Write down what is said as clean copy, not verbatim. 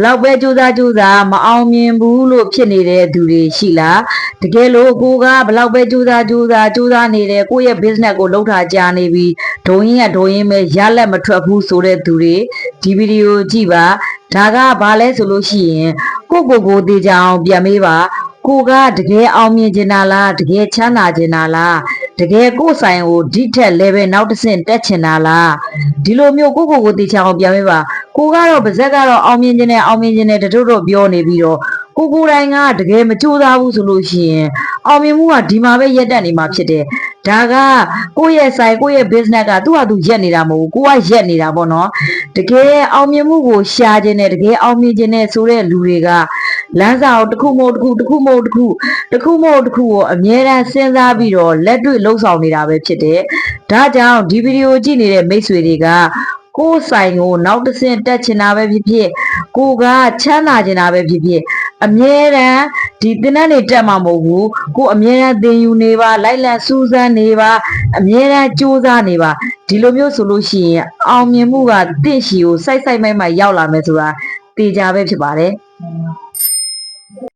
လောက်ပဲကြိုးစားမအောင်မြင်ဘူးလို့ဖြစ်နေတဲ့သူတွေရှိလားတကယ်လို့ကိုကဘလောက်ပဲကြိုးစားနေတယ်ကိုယ့်ရဲ့ business ကိုလုပ်ထားကြနေပြီဒုံရင်ပဲရလက်မထွက်ဘူးဆိုတဲ့သူတွေဒီဗီဒီယိုကြည့်ပါဒါကဘာလဲဆိုလို့ရှိရင်ကိုတေချာအောင်ပြန်မေးပါကိုကတကယ်အောင်မြင်ချင်တာလားတကယ်ချမ်းသာချင်တာလားတကယ်ကိုယ်ဆိုင်ကိုဒီထက် level နောက်တစ်ဆင့်တက်ချင်တာလားဒီလိုမျိုးကိုတေချာအောင်ပြန်မေးပါကိုကတော့ဗဇက်ကတော့အောင်မြင်ချင်တယ်တတို့တော့ပြောနေပြီးတော့ကိုယ်တိုင်ကတကယ်မကြိုးစားဘူးဆိုလို့ရှိရင်အောင်မြင်မှုကဒီမှာပဲရက်တက်နေမှာဖြစ်တယ်ဒါကကိုယ့်ရဲ့ဆိုင်ကိုယ့်ရဲ့ business ကသူ့ဟာသူရက်နေတာမဟုတ်ဘူးကိုကရက်နေတာပေါ့နော်တကယ်အောင်မြင်မှုကိုရှာခြင်းနဲ့တကယ်အောင်မြင်ခြင်းနဲ့ဆိုတဲ့လူတွေကလမ်းစာကိုတစ်ခုမဟုတ်တစ်ခုကိုအမြဲတမ်းစဉ်းစားပြီးတော့လက်တွေ့လှုပ်ဆောင်နေတာပဲဖြစ်တယ်ဒါကြောင့်ဒီဗီဒီယိုကြည့်နေတဲ့မိတ်ဆွေတွေကကိုယ်ဆိုင်ကိုနောက်တစ်ဆင့်တက်ချင်တာပဲဖြစ်ဖြစ်ကိုကချမ်းသာချင်တာပဲဖြစ်ဖြစ်အမြဲတမ်းဒီတင်တဲ့နေတက်မှာမဟုတ်ဘူးကိုအမြဲတမ်းသင်ယူနေပါလိုက်လံစူးစမ်းနေပါအမြဲတမ်းကြိုးစားနေပါဒီလိုမျိုးဆိုလို့ရှိရင်အောင်မြင်မှုကတင့်ရှီကိုစိုက်မိုက်ရောက်လာမယ်ဆိုတာတေချာပဲဖြစ်ပါတယ်